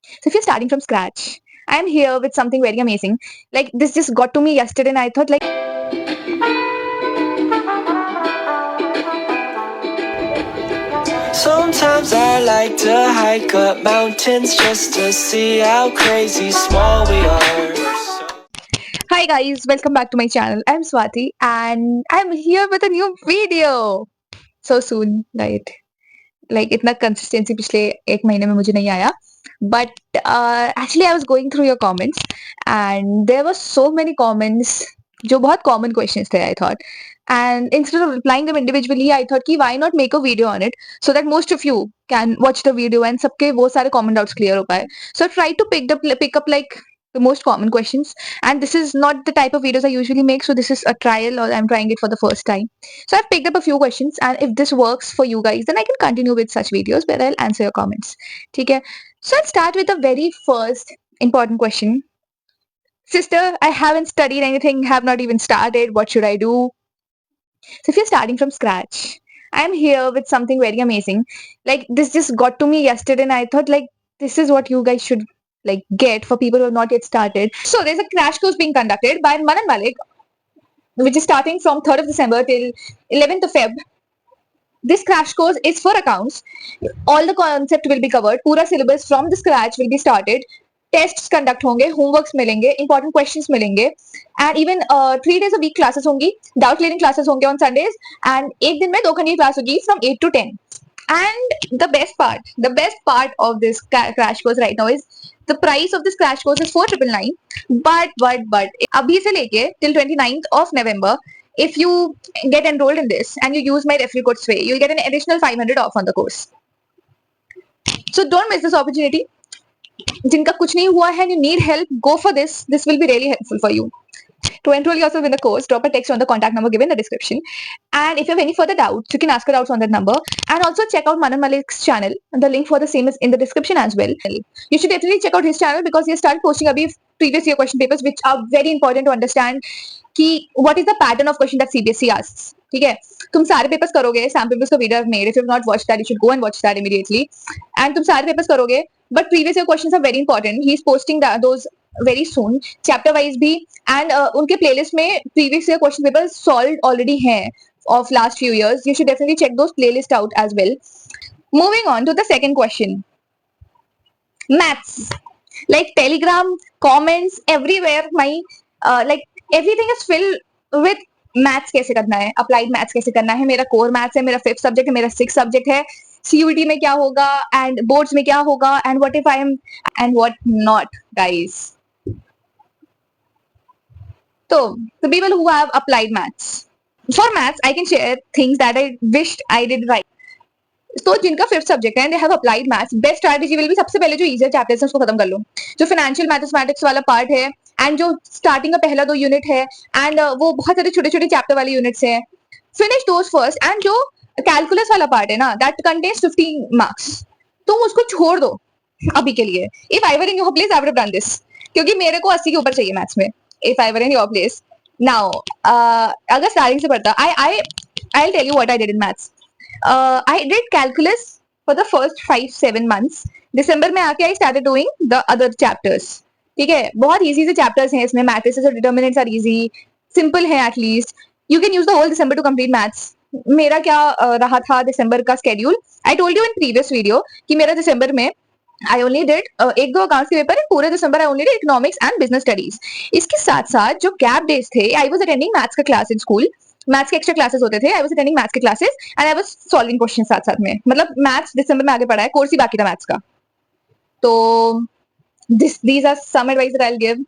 So if you're starting from scratch, I am here with something very amazing. Like this just got to me yesterday and I thought like Sometimes I like to hike up mountains just to see how crazy small we are. hi guys, welcome back to my channel. I'm Swati and I'm here with a new video. So soon, right? Like इतना consistency पिछले एक महीने में मुझे नहीं आया. But actually I was going through your comments and there were so many comments जो बहुत common questions थे I thought. And instead of replying them individually, I thought कि why not make a video on it so that most of you can watch the video and सबके वो सारे common doubts clear हो पाए. So I tried to pick up like the most common questions, and this is not the type of videos I usually make, so this is a trial or I'm trying it for the first time. So I've picked up a few questions, and if this works for you guys, then I can continue with such videos where I'll answer your comments. Okay? So I'll start with the very first important question. Sister, I haven't studied anything, have not even started. What should I do? So if you're starting from scratch, I'm here with something very amazing. Like this just got to me yesterday, and I thought like this is what you guys should like get for people who have not yet started. So there's a crash course being conducted by Manan Malik, which is starting from 3rd of December till 11th of Feb. This crash course is for accounts. All the concept will be covered. पूरा syllabus from the scratch will be started. Tests conduct होंगे, homeworks मिलेंगे, important questions मिलेंगे and even 3 days a week classes होंगी, doubt clearing classes होंगे on Sundays and एक दिन में 2 घंटे की क्लास होगी from 8 to 10. And the best part of this crash course right now is the price of this crash course is 4,999. But अभी से लेके till 29th of November, if you get enrolled in this and you use my referral code SWAY, you'll get an additional 500 off on the course. So don't miss this opportunity. जिनका कुछ नहीं हुआ है and you need help, go for this will be really helpful for you. To enroll yourself in the course, drop a text on the contact number given in the description, and if you have any further doubts, you can ask her doubts on that number. And also check out Manan Malik's channel, and the link for the same is in the description as well. You should definitely check out his channel because he has started posting abhi previous year question papers, which are very important to understand कि what is the pattern of question that CBSE asks. ठीक है, तुम सारे papers करोगे, same papers का video made, if you have not watched that you should go and watch that immediately. And तुम सारे papers करोगे, but previous year questions are very important. He is posting those very soon, chapter wise भी, and उनके playlist में previous year question paper solve already हैं of last few years. You should definitely check those playlists out as well. Moving on to the second question. Maths. Like Telegram, comments, everywhere, my like everything is filled with maths कैसे करना है, applied maths कैसे करना है, मेरा core maths है, मेरा 5th subject है, मेरा 6th सब्जेक्ट है, सीयूटी में क्या होगा एंड बोर्ड्स में क्या होगा and what if I am and what not guys. So the people who have applied maths, for maths I can share things that I wished I did right. तो जिनका 5th subject है and they have applied maths, best strategy will be सबसे पहले जो easier chapters है उसको खत्म कर लो. जो फाइनेंशियल मैथमेटिक्स वाला पार्ट है एंड जो स्टार्टिंग का पहला 2 यूनिट है एंड वो बहुत सारे छोटे छोटे चैप्टर वाले यूनिट्स हैं, फिनिश दोस फर्स्ट. एंड जो कैलकुलस वाला पार्ट है ना, दैट कंटेन्स 15 मार्क्स, तुम उसको छोड़ दो अभी के लिए. If I were in your place I would have done this, क्योंकि मेरे को 80 के ऊपर चाहिए मैथ्स में. If I were in your place now, अगर स्टार्टिंग से पढ़ता, I tell you what I did in maths. I did calculus for the first 5-7 months. दिसंबर में आके I started doing the other chapters. ठीक है, बहुत easy से chapters हैं इसमें, matrices और determinants are easy, simple है at least. You can use the whole December to complete maths. मेरा क्या रहा था दिसंबर का schedule? I told you in previous video कि मेरा दिसंबर में I only did 1-2 अकाउंट्स के पेपर है, पूरे दिसंबर I only did economics and business studies. इसके साथ साथ जो gap days थे, I was attending maths का class in school. मैथ्स के एक्स्ट्रा क्लासेस होते थे, आई वाज अटेंडिंग मैथ्स के classes and I was solving question साथ साथ में. मतलब मैथ्स दिसंबर में आगे पढ़ा है, कोर्स ही बाकी था मैथ्स का. तो these are some advice that I'll give.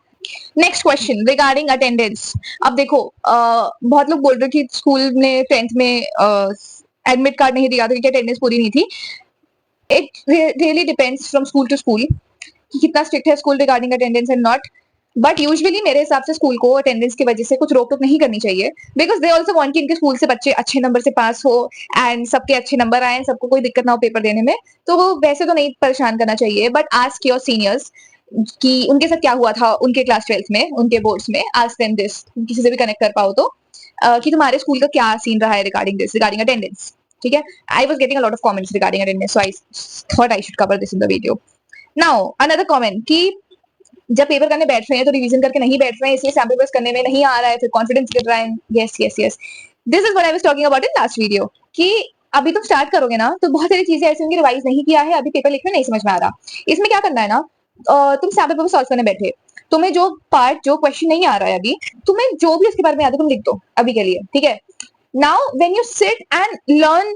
Next question regarding attendance. अब देखो बहुत लोग बोल रहे कि स्कूल ने 10th में एडमिट कार्ड नहीं दिया था क्योंकि अटेंडेंस पूरी नहीं थी. It really depends from school to school कि कितना स्ट्रिक्ट है school regarding attendance and not. But usually मेरे हिसाब से स्कूल को अटेंडेंस की वजह से कुछ रोक टोक नहीं करनी चाहिए, बिकॉज दे ऑल्सो वांट कि इनके स्कूल से बच्चे अच्छे नंबर से पास हो एंड सबके अच्छे नंबर आए, सबको कोई दिक्कत ना हो पेपर देने में. तो वो वैसे तो नहीं परेशान करना चाहिए, बट आस्क योर सीनियर्स कि उनके साथ क्या हुआ था उनके क्लास 12th में, उनके बोर्ड्स में. आस्क देम दिस, किसी से भी कनेक्ट कर पाओ तो, कि तुम्हारे स्कूल का क्या सीन रहा है रिगार्डिंग दिस, रिगार्डिंग अटेंडेंस. ठीक है, I was getting a lot of comments regarding attendance, so I thought I should cover this in the video. Now another comment कि जब पेपर करने बैठ रहे हैं तो रिवीजन करके नहीं बैठ रहे हैं, इसलिए सैम्पल पेपर्स करने में नहीं आ रहा है, फिर कॉन्फिडेंस गिर रहा है. Yes yes yes, this is what I was talking about in last video कि अभी तुम स्टार्ट करोगे ना तो बहुत सारी चीजें ऐसी होंगी रिवाइज नहीं किया है, अभी पेपर लिखने नहीं समझ में आ रहा. इसमें क्या करना है ना, तुम सैम्पल पेपर सॉल्व करने बैठे, तुम्हें जो पार्ट जो क्वेश्चन नहीं आ रहा है अभी, तुम्हें जो भी उसके बारे में याद है तुम लिख दो अभी के लिए, ठीक है. Now when you sit and learn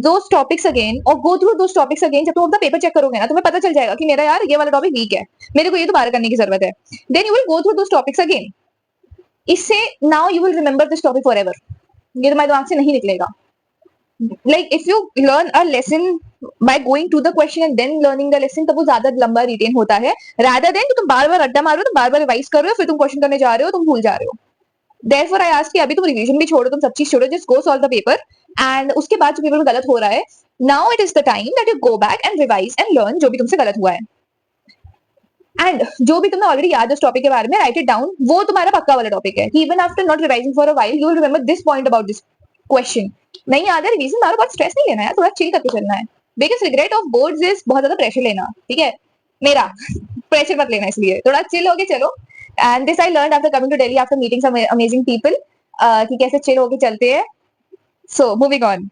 those topics again or go through those topics again, जब तुम अपना पेपर चेक करोगे ना तुम्हें पता चल जाएगा कि मेरा यार ये वाला टॉपिक वीक है, मेरे को ये दोबारा करने की जरूरत है. Then you will go through those topics again. इससे now you will remember this topic forever. ये तुम्हारे दिमाग से नहीं निकलेगा. Like if you learn a lesson by going to the question and then learning the lesson, तब वो ज्यादा लंबा रिटेन होता है rather than तुम बार बार अड्डा मार रहे हो, तुम बार बार रिवाइज कर रहे हो, फिर तुम क्वेश्चन करने जा रहे हो, तुम भूल जा रहे हो. Therefore I ask कि अभी तुम रिवीजन भी छोड़ो, तुम सब चीज छोड़ो, just go solve the paper. And उसके बाद जो पेपर में गलत हो रहा है, now it is the time that you go back and revise and learn जो भी तुमसे गलत हुआ है. एंड जो भी तुमने ऑलरेडी याद है उस टॉपिक के बारे में, राइट इट डाउन. वो तुम्हारा पक्का वाला टॉपिक है कि even after not revising for a while you will remember this point about this question. नहीं याद है रिवीजन मारो, बहुत स्ट्रेस नहीं लेना है, थोड़ा चिल करके चलना है. Biggest regret of boards is बहुत ज्यादा प्रेशर लेना, ठीक है. मेरा प्रेशर मत लेना, इसलिए थोड़ा चिल होके चलो. And this I learn after coming to Delhi after meeting some amazing people कि कैसे चिल होके चलते हैं. So moving on,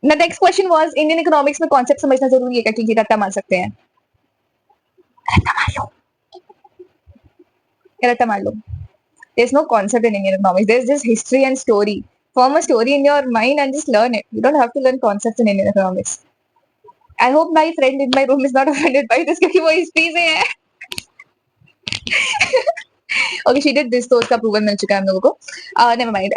the next question was Indian economics में कॉन्सेप्ट समझना जरूरी है क्या कि रट्टा मार सकते हैं. रट्टा मार लो, रट्टा मार लो. There's no concept in Indian economics. There's just history and story. Form a story in your mind and just learn it. You don't have to learn concepts in Indian economics. I hope my friend in my room is not offended by this क्योंकि वो history से है. Okay, she did this, तो उसका approval मिल चुका है हम लोगों को. Never mind.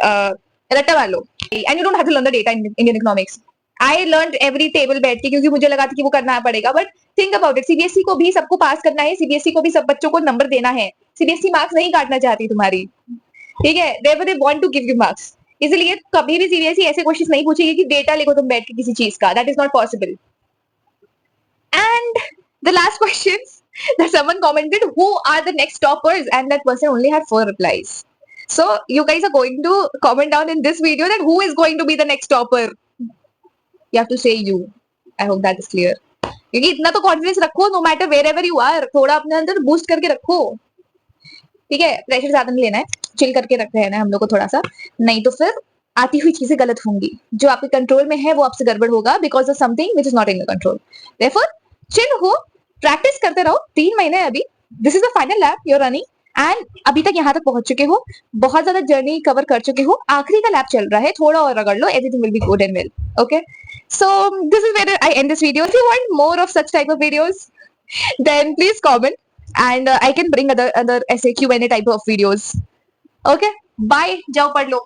रट्टा मार लो. And you don't have to learn the data in Indian economics. I learned every table बैठ के क्योंकि मुझे लगा था कि वो करना पड़ेगा. But think about it. CBSE को भी सबको पास करना है, सीबीएसई को भी सब बच्चों को नंबर देना है. सीबीएसई मार्क्स नहीं काटना चाहती तुम्हारी, ठीक है. Therefore they want to give you marks. इसलिए कभी भी सीबीएसई ऐसे क्वेश्चंस नहीं पूछेगी कि डेटा लिखो तुम बैठ के किसी चीज का. That is not possible. And the last questions that someone commented, who are the next toppers, and that person only had 4 replies. So you guys are going to comment down in this video that who is going to be the next topper. You have to say you. I hope that is clear. क्योंकि इतना तो confidence रखो, no matter wherever you are, थोड़ा अपने अंदर boost करके रखो, ठीक है. प्रेशर ज्यादा नहीं लेना है, चिल करके रख रहना है हम लोग को थोड़ा सा. नहीं तो फिर आती हुई चीजें गलत होंगी, जो आपके कंट्रोल में है वो आपसे गड़बड़ होगा because of something which is not in your control. Therefore chill हो, प्रैक्टिस करते रहो. 3 महीने अभी, this is the final lap you are running and अभी तक यहाँ तक पहुंच चुके हो, बहुत ज्यादा जर्नी कवर कर चुके हो, आखिरी का लैप चल रहा है, थोड़ा और रगड़ लो, everything will be good and well. Okay, so this is where I end this video. If you want more of such type of videos, then please comment and I can bring other essay Q&A type of videos. Okay, bye. जाओ पढ़ लो.